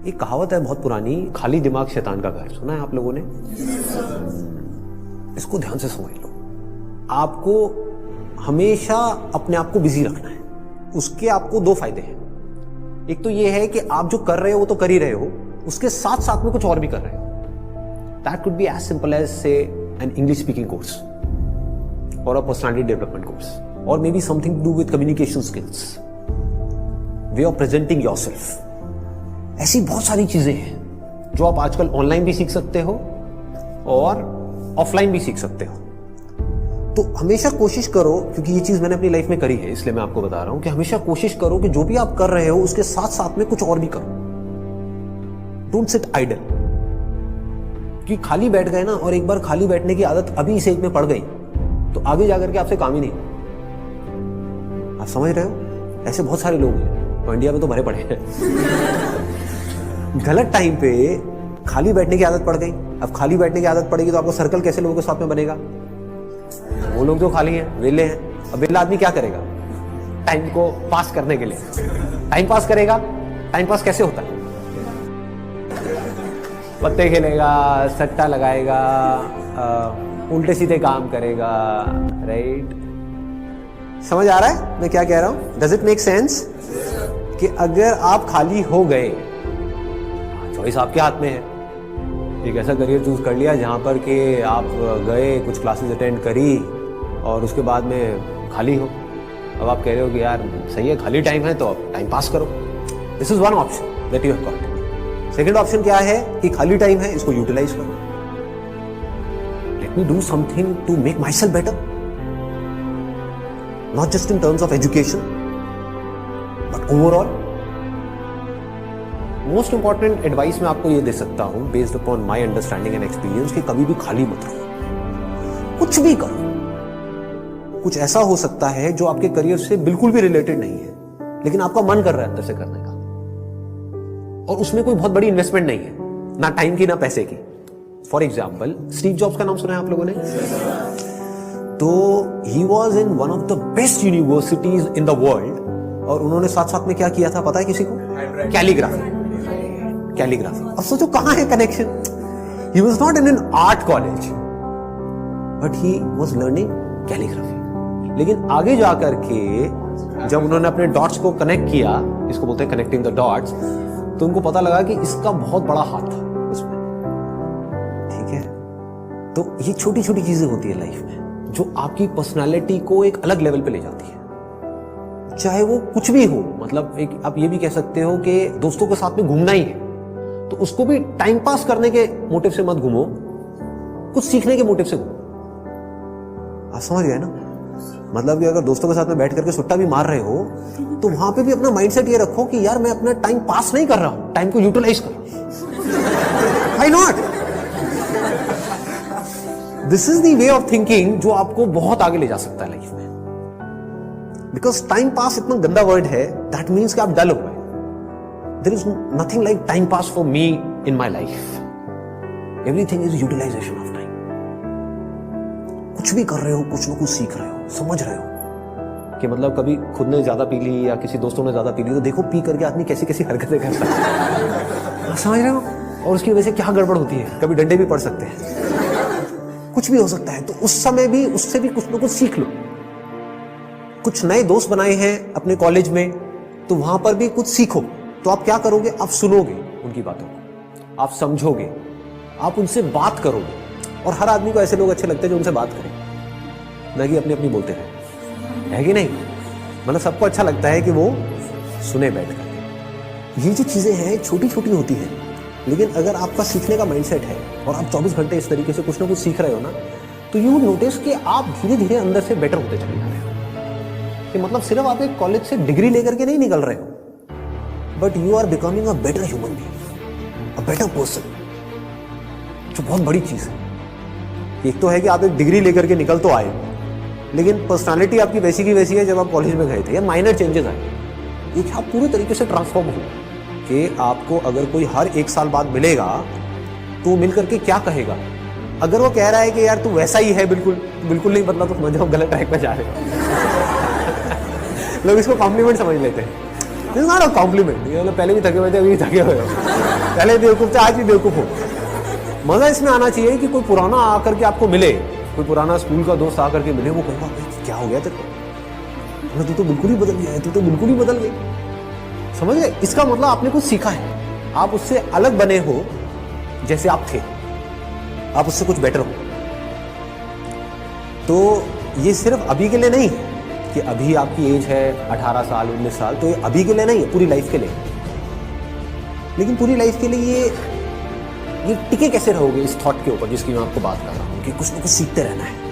एक कहावत है बहुत पुरानी, खाली दिमाग शैतान का घर। सुना है आप लोगों ने? इसको ध्यान से समझ लो। आपको हमेशा अपने आप को बिजी रखना है। उसके आपको दो फायदे हैं। एक तो ये है कि आप जो कर रहे हो वो तो कर ही रहे हो, उसके साथ साथ में कुछ और भी कर रहे हो। That could be as simple as say an English speaking course और अ पर्सनालिटी डेवलपमेंट कोर्स, और maybe something to do with communication skills, way of presenting yourself. ऐसी बहुत सारी चीजें हैं जो आप आजकल ऑनलाइन भी सीख सकते हो और ऑफलाइन भी सीख सकते हो। तो हमेशा कोशिश करो, क्योंकि ये चीज मैंने अपनी लाइफ में करी है इसलिए मैं आपको बता रहा हूं कि हमेशा कोशिश करो कि जो भी आप कर रहे हो उसके साथ साथ में कुछ और भी करो। Don't sit idle. कि खाली बैठ गए ना, और एक बार खाली बैठने की आदत अभी इस एज में पड़ गई तो आगे जाकर के आपसे काम ही नहीं। आप समझ रहे हो? ऐसे बहुत सारे लोग हैं और इंडिया में तो भरे पड़े हैं। गलत टाइम पे खाली बैठने की आदत पड़ गई। अब खाली बैठने की आदत पड़ेगी तो आपको सर्कल कैसे लोगों के साथ में बनेगा? वो लोग जो खाली हैं, वेले हैं। अब वेला आदमी क्या करेगा टाइम को पास करने के लिए? टाइम पास करेगा। टाइम पास कैसे होता है? पत्ते खेलेगा, सट्टा लगाएगा, उल्टे सीधे काम करेगा। राइट? समझ आ रहा है मैं क्या कह रहा हूं? Does it make sense? कि अगर आप खाली हो गए, चॉइस आपके हाथ में है। एक ऐसा करियर चूज कर लिया जहां पर कि आप गए, कुछ क्लासेस अटेंड करी और उसके बाद में खाली हो। अब आप कह रहे हो कि यार सही है, खाली टाइम है तो अब टाइम पास करो। This is one option that you have got. Second option क्या है कि खाली टाइम है, इसको यूटिलाइज करो। Let me do something to make myself better, not just in terms of education but overall. Most important advice मैं आपको ये दे सकता हूं based upon my understanding and experience कि कभी भी खाली मत रहो, कुछ भी करो। कुछ ऐसा हो सकता है जो आपके करियर से बिल्कुल भी रिलेटेड नहीं है लेकिन आपका मन कर रहा है अंदर से करने का, और उसमें कोई बहुत बड़ी इन्वेस्टमेंट नहीं है, ना टाइम की ना पैसे की। फॉर एग्जाम्पल, स्टीव जॉब्स का नाम सुना है आप लोगों ने? तो he was in one of the best universities in the world, और उन्होंने साथ साथ में क्या किया था पता है किसी को? कैलीग्राफी। कैलीग्राफी। अब सोचो कहां है connection? He was not in an art college but he was learning calligraphy. लेकिन आगे जाकर के जब उन्होंने अपने डॉट्स को कनेक्ट किया, इसको बोलते हैं कनेक्टिंग द डॉट्स, तो उनको पता लगा कि इसका बहुत बड़ा हाथ था उसमें। ठीक है? तो ये छोटी छोटी चीजें होती है लाइफ में जो आपकी पर्सनालिटी को एक अलग लेवल पे ले जाती है। चाहे वो कुछ भी हो, मतलब एक आप ये भी कह सकते हो कि दोस्तों के साथ में घूमना ही है तो उसको भी टाइम पास करने के मोटिव से मत घूमो, कुछ सीखने के मोटिव से घूमो। आप समझ गए ना? मतलब कि अगर दोस्तों के साथ में बैठ करके सुट्टा भी मार रहे हो तो वहां पे भी अपना माइंडसेट ये रखो कि यार मैं अपना टाइम पास नहीं कर रहा हूं, टाइम को यूटिलाइज कर रहा हूं। Why not? This is the way of thinking जो आपको बहुत आगे ले जा सकता है लाइफ में। बिकॉज टाइम पास इतना गंदा वर्ड है, दैट मीन्स कि आप डल हो गए। There is nothing like time pass for me in my life. Everything is utilisation of time. कुछ भी कर रहे हो, कुछ ना कुछ सीख रहे हो, समझ रहे हो कि मतलब कभी खुद ने ज्यादा पी ली या किसी दोस्तों ने ज्यादा पी ली तो देखो पी करके आदमी कैसी कैसी हरकतें करता है। समझ रहे हो? और उसकी वजह से क्या गड़बड़ होती है, कभी डंडे भी पड़ सकते हैं, कुछ भी हो सकता है। तो उस समय भी उससे भी कुछ ना कुछ सीख लो। कुछ नए दोस्त बनाए हैं अपने कॉलेज में तो वहां पर भी कुछ सीखो। तो आप क्या करोगे? आप सुनोगे उनकी बातों को, आप समझोगे, आप उनसे बात करोगे। और हर आदमी को ऐसे लोग अच्छे लगते हैं जो उनसे बात करें, ना कि अपनी अपनी बोलते रहे, है कि नहीं? मतलब सबको अच्छा लगता है कि वो सुने बैठ करके। ये जो चीजें हैं छोटी छोटी होती हैं, लेकिन अगर आपका सीखने का माइंडसेट है और आप 24 घंटे इस तरीके से कुछ ना कुछ सीख रहे हो ना, तो यू नोटिस कि आप धीरे धीरे अंदर से बेटर होते चले जा रहे हो। कि मतलब सिर्फ आप एक कॉलेज से डिग्री लेकर के नहीं निकल रहे हो, but you are becoming a better human being, a better person, जो बहुत बड़ी चीज है। एक तो है कि आप एक डिग्री लेकर के निकल तो आए, लेकिन पर्सनालिटी आपकी वैसी की वैसी है जब आप कॉलेज में गए थे, या माइनर चेंजेस आए। ये आप पूरे तरीके से ट्रांसफॉर्म हो कि आपको अगर कोई हर 1 साल बाद मिलेगा तो मिल करके क्या कहेगा? अगर वो कह रहा है कि यार तू वैसा ही है, बिल्कुल बिल्कुल नहीं बदला, तो समझ जाओ गलत ट्रैक पर जा रहे हो। लोग इसको कॉम्प्लीमेंट समझ लेते हैं। This is not a compliment. ये मतलब पहले भी थके हुए थे, अभी भी थके हुए हो, पहले बेवकूफ थे, आज भी बेवकूफ हो। मजा इसमें आना चाहिए कि कोई पुराना आकर के आपको मिले, कोई पुराना स्कूल का दोस्त आकर के मिले, वो कहेगा क्या हो गया तेरे को, तू तो बिल्कुल ही बदल गया है, तू तो बिल्कुल ही बदल गई। समझ गए? इसका मतलब आपने कुछ सीखा है, आप उससे अलग बने हो जैसे आप थे, आप उससे कुछ बेटर हो। तो ये सिर्फ अभी के लिए नहीं है कि अभी आपकी एज है 18 साल 19 साल, तो ये अभी के लिए नहीं है, पूरी लाइफ के लिए। लेकिन पूरी लाइफ के लिए ये टिके कैसे रहोगे इस थॉट के ऊपर जिसकी मैं आपको बात कर रहा हूं कि कुछ ना कुछ सीखते रहना है।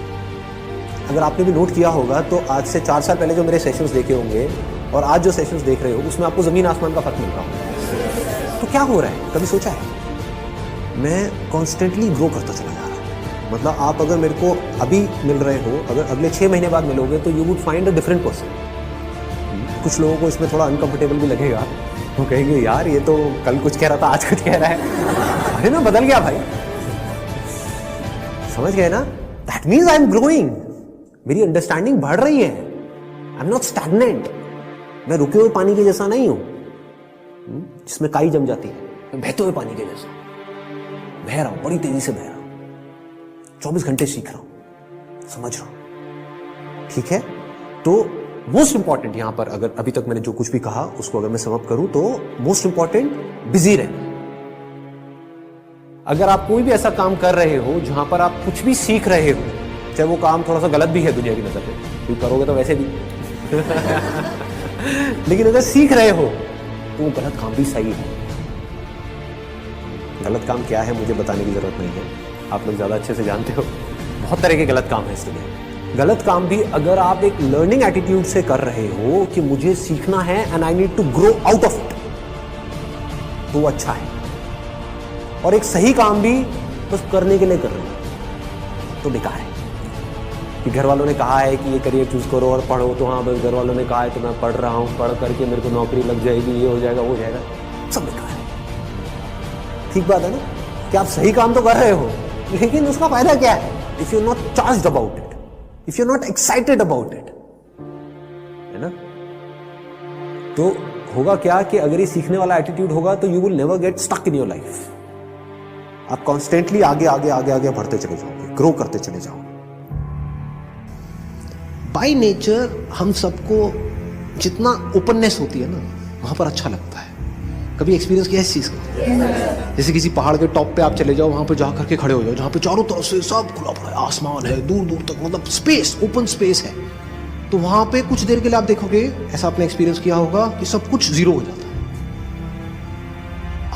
अगर आपने भी नोट किया होगा तो आज से 4 साल पहले जो मेरे सेशंस देखे होंगे और आज जो सेशंस देख रहे हो उसमें आपको जमीन आसमान का फर्क मिल रहा होगा। तो क्या हो रहा है, कभी सोचा है? मैं कॉन्स्टेंटली ग्रो करता चला जा रहा हूं। मतलब आप अगर मेरे को अभी मिल रहे हो, अगर अगले 6 महीने बाद मिलोगे तो you would find a different person. कुछ लोगों को इसमें थोड़ा अनकंफर्टेबल भी लगेगा, वो कहेंगे यार ये तो कल कुछ कह रहा था आज कुछ कह रहा है, अरे मैं बदल गया भाई। समझ गए ना? That means I am growing, मेरी अंडरस्टैंडिंग बढ़ रही है। आई एम नॉट स्टैग्नेंट, मैं रुके हुए पानी के जैसा नहीं हूं जिसमें काई जम जाती है, मैं बहते हुए पानी के जैसा बह रहा हूं, बड़ी तेजी से बह रहा हूं, 24 घंटे सीख रहा हूं, समझ रहा हूं। ठीक है? तो मोस्ट इंपॉर्टेंट यहां पर, अगर अभी तक मैंने जो कुछ भी कहा उसको अगर मैं समअप करूं तो मोस्ट इंपॉर्टेंट बिजी रहना। अगर आप कोई भी ऐसा काम कर रहे हो जहां पर आप कुछ भी सीख रहे हो, चाहे वो काम थोड़ा सा गलत भी है दुनिया की नजर में, क्योंकि करोगे तो वैसे भी लेकिन अगर सीख रहे हो तो वो गलत काम भी सही है। गलत काम क्या है मुझे बताने की जरूरत नहीं है, आप लोग ज्यादा अच्छे से जानते हो। बहुत तरह के गलत काम है इस दुनिया में। गलत काम भी अगर आप एक लर्निंग एटीट्यूड से कर रहे हो कि मुझे सीखना है and I need to grow out of it, तो वो अच्छा है। और एक सही काम भी बस करने के लिए कर रहे हो तो बेकार है। कि घर वालों ने कहा है कि ये करियर चूज करो और पढ़ो, तो हाँ बस घर वालों ने कहा है तो मैं पढ़ रहा हूं, पढ़ करके मेरे को नौकरी लग जाएगी, ये हो जाएगा वो हो जाएगा, सब बेकार है। ठीक बात है ना कि आप सही काम तो कर रहे हो, लेकिन उसका फायदा क्या है if you not charged about it, if you not excited about it, है ना? तो होगा क्या कि अगर ये सीखने वाला एटीट्यूड होगा तो you will never get stuck in your life. आप कॉन्स्टेंटली आगे आगे आगे आगे बढ़ते चले जाओगे, ग्रो करते चले जाओगे। बाय नेचर हम सबको जितना ओपननेस होती है ना वहां पर अच्छा लगता है। कभी एक्सपीरियंस किया है इस चीज का? जैसे किसी पहाड़ के टॉप पे आप चले जाओ, वहां पे जा करके खड़े हो जाओ, जहां पे चारों तरफ से सब खुला पड़ा है, आसमान है दूर दूर तक, मतलब स्पेस, ओपन स्पेस है। तो वहां पे कुछ देर के लिए आप देखोगे, ऐसा आपने एक्सपीरियंस किया होगा कि सब कुछ जीरो हो जाता है।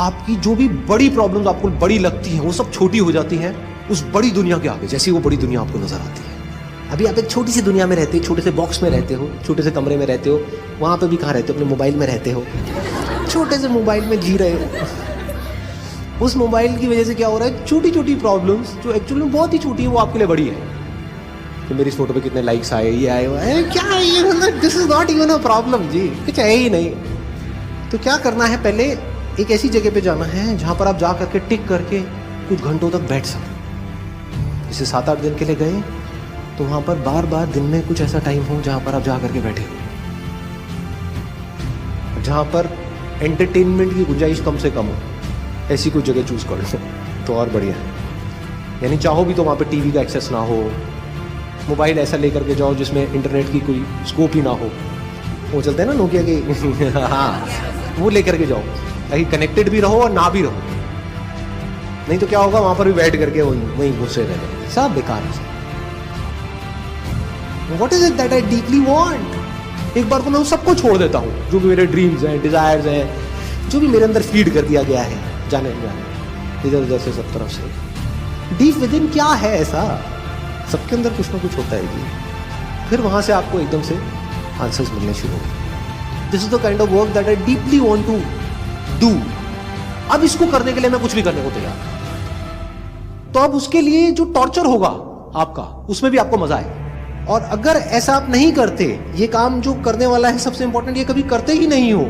आपकी जो भी बड़ी प्रॉब्लम्स आपको बड़ी लगती है वो सब छोटी हो जाती है उस बड़ी दुनिया के आगे, जैसी वो बड़ी दुनिया आपको नजर आती है। अभी आप एक छोटी सी दुनिया में रहते हो, छोटे से बॉक्स में रहते हो, छोटे से कमरे में रहते हो, वहां पे भी कहाँ रहते हो? अपने मोबाइल में रहते हो, छोटे से मोबाइल में जी रहे हो। उस मोबाइल की वजह से क्या हो रहा है, छोटी छोटी प्रॉब्लम्स जो एक्चुअली में बहुत ही छोटी है वो आपके लिए बड़ी है। कि मेरी इस फोटो पे कितने लाइक्स आए, ये आए, क्या है ये, this is not even a problem जी, कुछ है ही नहीं। तो क्या करना है, पहले एक ऐसी जगह पे जाना है जहां पर आप जा करके टिक करके कुछ घंटों तक बैठ सकें। जैसे 7-8 दिन के लिए गए तो वहां पर बार बार दिन में कुछ ऐसा टाइम हो जहां पर आप जा करके बैठे हो, जहां पर एंटरटेनमेंट की गुंजाइश कम से कम हो, ऐसी कोई जगह चूज कर लो तो और बढ़िया है। यानी चाहो भी तो वहां पे टीवी का एक्सेस ना हो, मोबाइल ऐसा लेकर के जाओ जिसमें इंटरनेट की कोई स्कोप ही ना हो, वो चलते हैं ना नोकिया के हाँ, वो लेकर के जाओ ताकि कनेक्टेड भी रहो और ना भी रहो। नहीं तो क्या होगा, वहां पर भी बैठ करके वहीं घुसे रहे, सब बेकार है। What is it that I deeply want? एक बार को मैं उन सबको छोड़ देता हूँ जो भी मेरे ड्रीम्स हैं, डिजायर्स हैं, जो भी मेरे अंदर फीड कर दिया गया है जाने इधर उधर से सब तरफ से। डीप विद इन क्या है ऐसा, सबके अंदर कुछ ना कुछ होता है जी। फिर वहां से आपको एकदम से आंसर्स मिलने शुरू होंगे। This is the kind of work that I deeply want to do. अब इसको करने के लिए मैं कुछ भी करने को तैयार। तो अब उसके लिए जो टॉर्चर होगा आपका, उसमें भी आपको मजा आए। और अगर ऐसा आप नहीं करते, ये काम जो करने वाला है सबसे इंपॉर्टेंट, ये कभी करते ही नहीं हो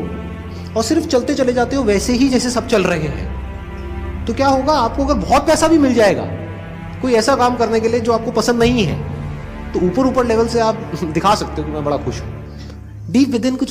और सिर्फ चलते चले जाते हो वैसे ही जैसे सब चल रहे हैं, तो क्या होगा, आपको अगर बहुत पैसा भी मिल जाएगा कोई ऐसा काम करने के लिए जो आपको पसंद नहीं है, तो ऊपर ऊपर लेवल से आप दिखा सकते हो कि मैं बड़ा खुश हूं। डीप विद इन कुछ